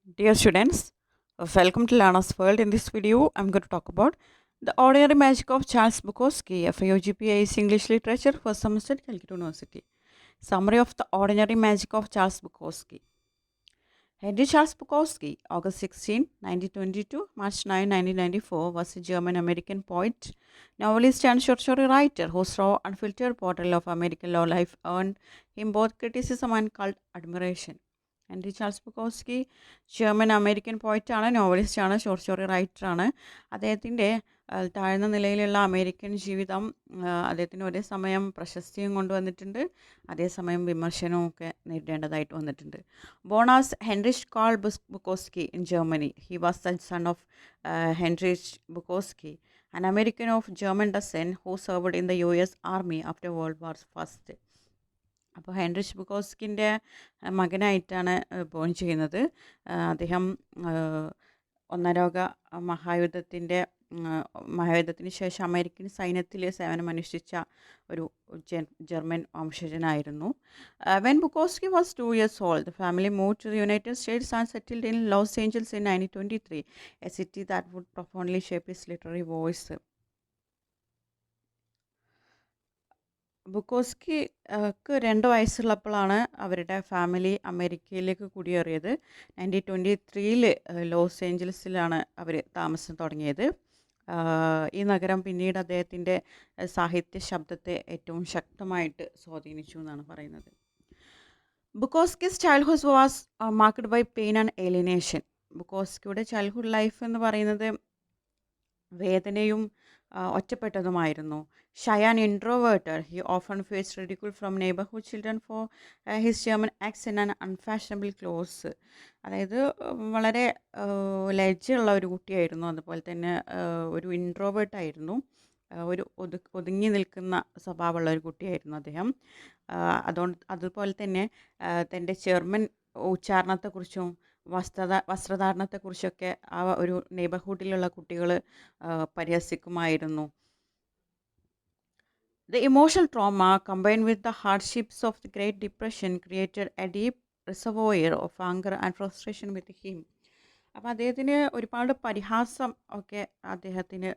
Dear students, welcome to Learner's World. In this video, I'm going to talk about The Ordinary Magic of Charles Bukowski, FIUGPA's English Literature, first semester at Calcutta University. Summary of The Ordinary Magic of Charles Bukowski. Henry Charles Bukowski, August 16, 1922, March 9, 1994, was a German-American poet, novelist and short story writer whose raw, unfiltered portrayal of American law life earned him both criticism and cult admiration. Henry Charles Bukowski German American പോയിറ്റാണ്, നോവലിസ്റ്റാണ്, short story റൈറ്ററാണ്. അദ്ദേഹത്തിൻ്റെ താഴ്ന്ന നിലയിലുള്ള American ജീവിതം അദ്ദേഹത്തിന് ഒരേ സമയം പ്രശസ്തിയും കൊണ്ടുവന്നിട്ടുണ്ട്, അതേസമയം വിമർശനവും ഒക്കെ നേരിടേണ്ടതായിട്ട് വന്നിട്ടുണ്ട്. ബോണാസ് Heinrich Karl Bukowski in Germany. He was the son of Heinrich Bukowski, an American of German descent who served in the US Army after World War I. അപ്പോൾ ഹെൻറിച്ച് ബുക്കോസ്കിൻ്റെ മകനായിട്ടാണ് ബോൺ ചെയ്യുന്നത്. അദ്ദേഹം ഒന്നാം ലോക മഹായുദ്ധത്തിന് ശേഷം അമേരിക്കൻ സൈന്യത്തിൽ സേവനമനുഷ്ഠിച്ച ഒരു ജർമ്മൻ വംശജനായിരുന്നു. When Bukowski was 2 years old, the family moved to the United States and settled in Los Angeles in 1923, a city that would profoundly shape his literary voice. ബുക്കോസ്കിക്ക് 2 വയസ്സുള്ളപ്പോഴാണ് അവരുടെ ഫാമിലി അമേരിക്കയിലേക്ക് കുടിയേറിയത്. 1923 ലോസ് ഏഞ്ചൽസിലാണ് അവർ താമസം തുടങ്ങിയത്. ഈ നഗരം പിന്നീട് അദ്ദേഹത്തിൻ്റെ സാഹിത്യ ശബ്ദത്തെ ഏറ്റവും ശക്തമായിട്ട് സ്വാധീനിച്ചു എന്നാണ് പറയുന്നത്. Bukowski's childhood was marked by pain and alienation. ബുക്കോസ്കിയുടെ ചൈൽഡ്ഹുഡ് ലൈഫ് എന്ന് പറയുന്നത് വേദനയും ഒറ്റപ്പെട്ടതുമായിരുന്നു. Shy and introverted, he often face ridicule from neighbourhood children for his German accent and unfashionable clothes. അതായത് വളരെ ലജ്ജയുള്ള ഒരു കുട്ടിയായിരുന്നു, അതുപോലെ തന്നെ ഒരു ഇൻട്രോവേർട്ടായിരുന്നു, ഒരു ഒതുങ്ങി നിൽക്കുന്ന സ്വഭാവമുള്ള ഒരു കുട്ടിയായിരുന്നു അദ്ദേഹം. അതുപോലെ തന്നെ തൻ്റെ ജർമ്മൻ ഉച്ചാരണത്തെക്കുറിച്ചും വസ്ത്രധാരണത്തെക്കുറിച്ചൊക്കെ ആ ഒരു നെയ്ബർഹുഡിലുള്ള കുട്ടികൾ പരിഹസിക്കുമായിരുന്നു. The emotional trauma combined with the hardships of the Great Depression created a deep reservoir of anger and frustration with him. അപ്പോൾ അദ്ദേഹത്തിന് ഒരുപാട് പരിഹാസം ഒക്കെ അദ്ദേഹത്തിന്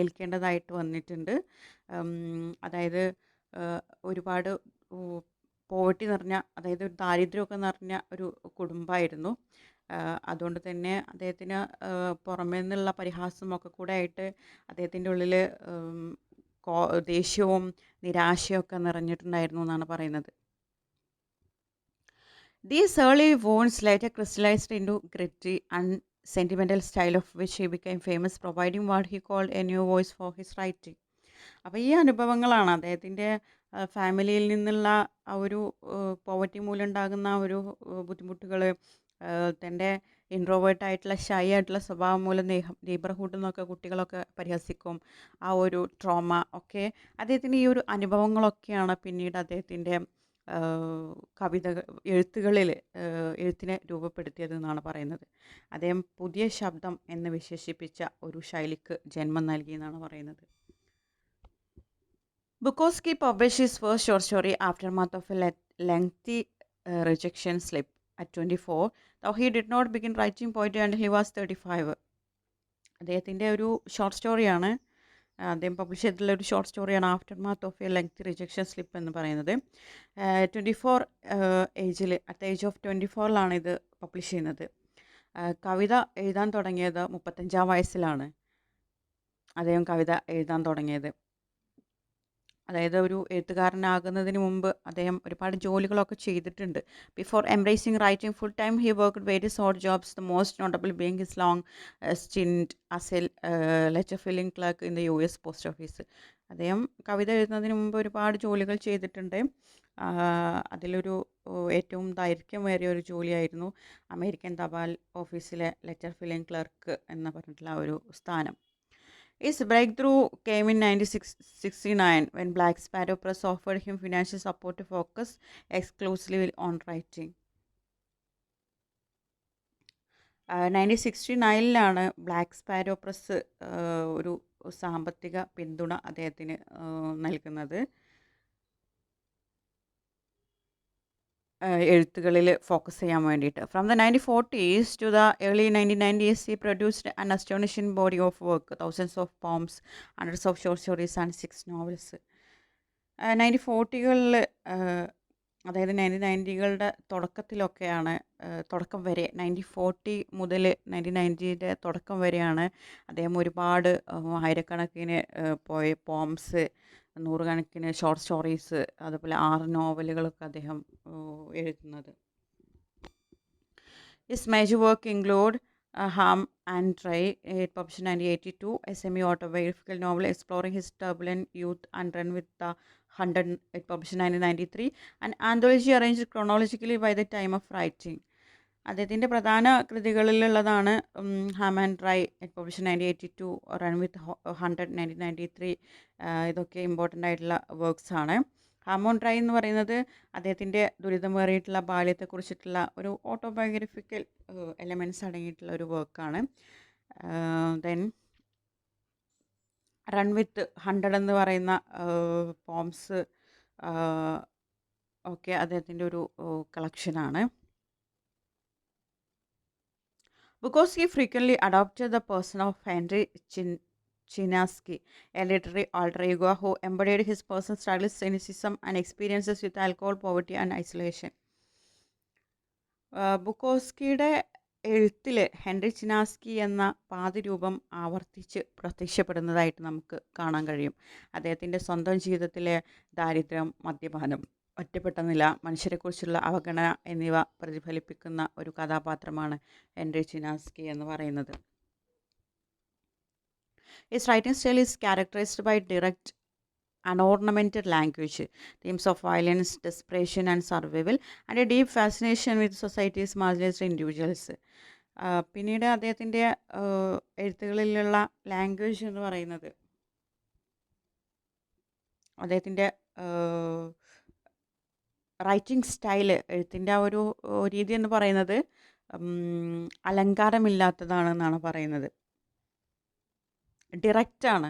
ഏൽക്കേണ്ടതായിട്ട് വന്നിട്ടുണ്ട്. അതായത് ഒരുപാട് പോവർട്ടി നിറഞ്ഞ, അതായത് ഒരു ദാരിദ്ര്യമൊക്കെ നിറഞ്ഞ ഒരു കുടുംബമായിരുന്നു. അതുകൊണ്ട് തന്നെ അദ്ദേഹത്തിന് പുറമേ നിന്നുള്ള പരിഹാസമൊക്കെ കൂടെ ആയിട്ട് അദ്ദേഹത്തിൻ്റെ ഉള്ളിൽ ദേഷ്യവും നിരാശയൊക്കെ നിറഞ്ഞിട്ടുണ്ടായിരുന്നു എന്നാണ് പറയുന്നത്. These early wounds later crystallized into gritty and sentimental style of which he became famous, providing what he called a new voice for his writing. അപ്പോൾ ഈ അനുഭവങ്ങളാണ് അദ്ദേഹത്തിൻ്റെ ഫാമിലിയിൽ നിന്നുള്ള ആ ഒരു പോവർട്ടി മൂലമുണ്ടാകുന്ന ഒരു ബുദ്ധിമുട്ടുകൾ, തൻ്റെ ഇൻട്രോവേർട്ടായിട്ടുള്ള ഷൈ ആയിട്ടുള്ള സ്വഭാവം മൂലം നെയ്ബർഹുഡിൽ നിന്നൊക്കെ കുട്ടികളൊക്കെ പരിഹസിക്കും. ആ ഒരു ട്രോമ ഒക്കെ അദ്ദേഹത്തിൻ്റെ ഈ ഒരു അനുഭവങ്ങളൊക്കെയാണ് പിന്നീട് അദ്ദേഹത്തിൻ്റെ എഴുത്തിനെ രൂപപ്പെടുത്തിയത് എന്നാണ് പറയുന്നത്. അദ്ദേഹം പുതിയ ശബ്ദം എന്ന് വിശേഷിപ്പിച്ച ഒരു ശൈലിക്ക് ജന്മം നൽകി എന്നാണ് പറയുന്നത്. Bukowski published his first short story, Aftermath of a Lengthy Rejection Slip, at 24, though he did not begin writing poetry until he was 35. അദ്ദേഹത്തിൻ്റെ ഒരു ഷോർട്ട് സ്റ്റോറിയാണ്, അദ്ദേഹം പബ്ലിഷ് ചെയ്തിട്ടുള്ള ഒരു ഷോർട്ട് സ്റ്റോറിയാണ് aftermath of a lengthy rejection slip എന്ന് പറയുന്നത്. 24 ഏജിൽ, അറ്റ് ദ ഏജ് ഓഫ് 24 ഇത് പബ്ലിഷ് ചെയ്യുന്നത്. കവിത എഴുതാൻ തുടങ്ങിയത് 35 വയസ്സിലാണ് അദ്ദേഹം കവിത എഴുതാൻ തുടങ്ങിയത്. അതായത് ഒരു എഴുത്തുകാരനാകുന്നതിന് മുമ്പ് അദ്ദേഹം ഒരുപാട് ജോലികളൊക്കെ ചെയ്തിട്ടുണ്ട്. Before embracing writing full time he worked various odd jobs, the most notable being his long stint as A letter filling clerk in the US post office. അദ്ദേഹം കവിത എഴുതുന്നതിന് മുമ്പ് ഒരുപാട് ജോലികൾ ചെയ്തിട്ടുണ്ട്. അതിലൊരു ഏറ്റവും ദൈർഘ്യമേറിയ ഒരു ജോലിയായിരുന്നു അമേരിക്കൻ തപാൽ ഓഫീസിലെ ലെറ്റർ ഫില്ലിംഗ് ക്ലർക്ക് എന്ന് പറഞ്ഞിട്ടുള്ള ഒരു സ്ഥാനം. His breakthrough came in 1969 when Black Sparrow Press offered him financial support to focus exclusively on writing. 1969 black sparrow press ഒരു സാമ്പത്തിക പിന്തുണ അദ്ദേഹത്തിന് നൽകുന്നത്. എഴുത്തുകളിൽ ഫോക്കസ് ചെയ്യാൻ വേണ്ടിയിട്ട്. From the 1940s to the early 1990s he produced an astonishing body of work, thousands of poems, hundreds of short stories and 6 novels. 1940കളിൽ അതായത് 1990കളുടെ തുടക്കത്തിലൊക്കെയാണ്, തുടക്കം വരെ 1940 മുതൽ 1990യുടെ തുടക്കം വരെയാണ് അദ്ദേഹം ഒരുപാട് ആയിരക്കണക്കിന് പോംസ്, നൂറുകണക്കിന് ഷോർട്ട് സ്റ്റോറീസ്, അതുപോലെ 6 നോവലുകളൊക്കെ അദ്ദേഹം എഴുതുന്നത്. His major work include Harm and Try, it published in 1982, a semi-autobiographical novel exploring his turbulent youth, and Run with the 100, it published in 1993, an anthology arranged chronologically by the time of writing. അദ്ദേഹത്തിൻ്റെ പ്രധാന കൃതികളിലുള്ളതാണ് ham and try, it publish 1982, run with 100 1993. ഇതൊക്കെ important ആയിട്ടുള്ള works ആണ്. Ham on try എന്ന് പറയുന്നത് അദ്ദേഹത്തിൻ്റെ ദുരിതമേറിയിട്ടുള്ള ബാല്യത്തെക്കുറിച്ചിട്ടുള്ള ഒരു ഓട്ടോബയോഗ്രഫിക്കൽ എലമെൻറ്റ്സ് അടങ്ങിയിട്ടുള്ള ഒരു വർക്കാണ്. ദെൻ റൺ വിത്ത് 100 എന്ന് പറയുന്ന പോംസ് ഒക്കെ അദ്ദേഹത്തിൻ്റെ ഒരു കളക്ഷനാണ്. Bukowski frequently adopted the person of Henry Chinaski, a literary alter ego who embodied his personal struggles, cynicism, and experiences with alcohol, poverty, and isolation. ബുക്കോസ്കിയുടെ എഴുത്തിൽ ഹെൻറി ചിനാസ്കി എന്ന പാതിരൂപം ആവർത്തിച്ച് പ്രത്യക്ഷപ്പെടുന്നതായിട്ട് നമുക്ക് കാണാൻ കഴിയും. അദ്ദേഹത്തിൻ്റെ സ്വന്തം ജീവിതത്തിലെ ദാരിദ്ര്യം, മദ്യപാനം, ഒറ്റപ്പെട്ട നില, മനുഷ്യരെക്കുറിച്ചുള്ള അവഗണന എന്നിവ പ്രതിഫലിപ്പിക്കുന്ന ഒരു കഥാപാത്രമാണ് ഹെൻറി ചിനാസ്കി എന്ന് പറയുന്നത്. His writing style is characterized by direct, unornamented language, themes of violence, desperation, and survival, and a deep fascination with society's marginalized individuals. പിന്നീട് അദ്ദേഹത്തിൻ്റെ എഴുത്തുകളിലുള്ള ലാംഗ്വേജ് എന്ന് പറയുന്നത്, അദ്ദേഹത്തിൻ്റെ റൈറ്റിംഗ് സ്റ്റൈല്, എഴുത്തിൻ്റെ ആ ഒരു രീതി എന്ന് പറയുന്നത് അലങ്കാരമില്ലാത്തതാണെന്നാണ് പറയുന്നത്. ഡിറക്റ്റാണ്,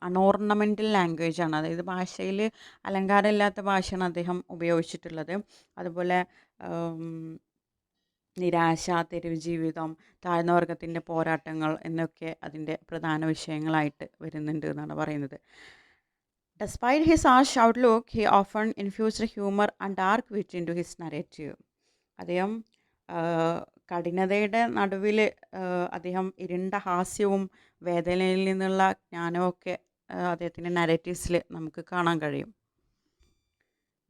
അൺഓർണമെൻ്റൽ ലാംഗ്വേജാണ്. അതായത് ഭാഷയിൽ അലങ്കാരമില്ലാത്ത ഭാഷയാണ് അദ്ദേഹം ഉപയോഗിച്ചിട്ടുള്ളത്. അതുപോലെ നിരാശ, തെരുവ് ജീവിതം, താഴ്ന്ന വർഗത്തിൻ്റെ പോരാട്ടങ്ങൾ എന്നൊക്കെ അതിൻ്റെ പ്രധാന വിഷയങ്ങളായിട്ട് വരുന്നുണ്ട് എന്നാണ് പറയുന്നത്. Despite his harsh outlook, he often infused humor and dark wit into his narrative. അദ്ദേഹം കഠിനതയുടെ നടുവിൽ അദ്ദേഹം ഇരുണ്ട ഹാസ്യവും വേദനയിൽ നിന്നുള്ള ജ്ഞാനമൊക്കെ അദ്ദേഹത്തിൻ്റെ നാരേറ്റീവ്സിൽ നമുക്ക് കാണാൻ കഴിയും.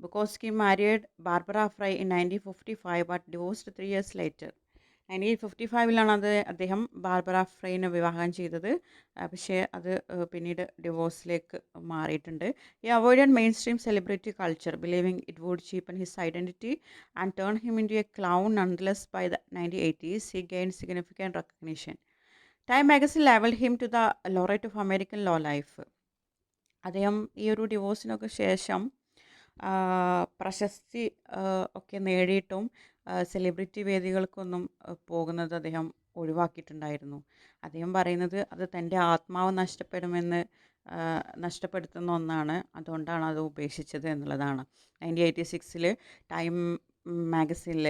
Bukowski married Barbara Fry in 1955 but divorced 3 years later. 1955 അദ്ദേഹം ബാർബറ ഫ്രൈനെ വിവാഹം ചെയ്തത്. പക്ഷേ അത് പിന്നീട് ഡിവോഴ്സിലേക്ക് മാറിയിട്ടുണ്ട്. He avoided mainstream celebrity culture, believing it would cheapen his identity and turn him into a clown. Nonetheless, by the 1980s, he gained significant recognition. Time magazine labeled him to the laureate of American law life. അദ്ദേഹം ഈ ഒരു ഡിവോഴ്സിനൊക്കെ ശേഷം പ്രശസ്തി ഒക്കെ നേടിയിട്ടും celebrity വേദികൾക്കൊന്നും പോകുന്നത് അദ്ദേഹം ഒഴിവാക്കിയിട്ടുണ്ടായിരുന്നു. അദ്ദേഹം പറയുന്നത് അത് തൻ്റെ ആത്മാവ് നഷ്ടപ്പെടുത്തുന്ന ഒന്നാണ്, അതുകൊണ്ടാണ് അത് ഉപേക്ഷിച്ചത് എന്നുള്ളതാണ്. 1986 ടൈം മാഗസിനിൽ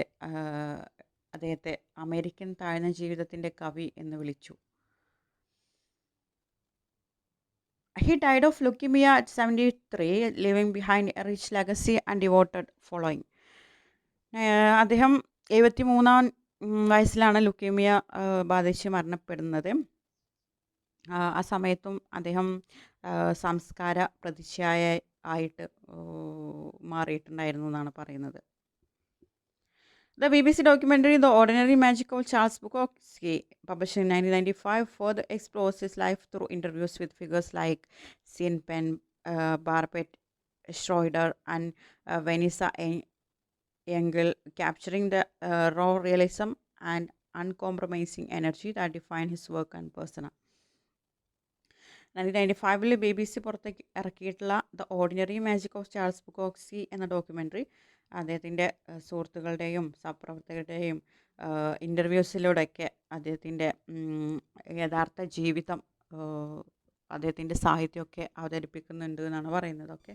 അദ്ദേഹത്തെ അമേരിക്കൻ താഴ്ന്ന ജീവിതത്തിൻ്റെ കവി എന്ന് വിളിച്ചു. He died of leukemia at 73, leaving behind a rich legacy and devoted following. അദ്ദേഹം 73-ാം വയസ്സിലാണ് ലുക്കീമിയ ബാധിച്ച് മരണപ്പെടുന്നത്. ആ സമയത്തും അദ്ദേഹം സംസ്കാര പ്രതിച്ഛായ ആയിട്ട് മാറിയിട്ടുണ്ടായിരുന്നു എന്നാണ് പറയുന്നത്. The BBC documentary The Ordinary Magic of Charles Bukowski, published in 1995, further explores his life through interviews with figures like Sean Penn, Barbet Schroeder, and Vanessa Engel, capturing the raw realism and uncompromising energy that define his work and persona. 1995 BBC പുറത്തേക്ക് ഇറക്കിയിട്ടുള്ള the ordinary magic of Charles Bukowski എന്ന documentary അദ്ദേഹത്തിൻ്റെ സുഹൃത്തുക്കളുടെയും സഹപ്രവർത്തകരുടെയും ഇൻ്റർവ്യൂസിലൂടെയൊക്കെ അദ്ദേഹത്തിൻ്റെ യഥാർത്ഥ ജീവിതം, അദ്ദേഹത്തിൻ്റെ സാഹിത്യമൊക്കെ അവതരിപ്പിക്കുന്നുണ്ട് എന്നാണ് പറയുന്നത്. ഓക്കെ.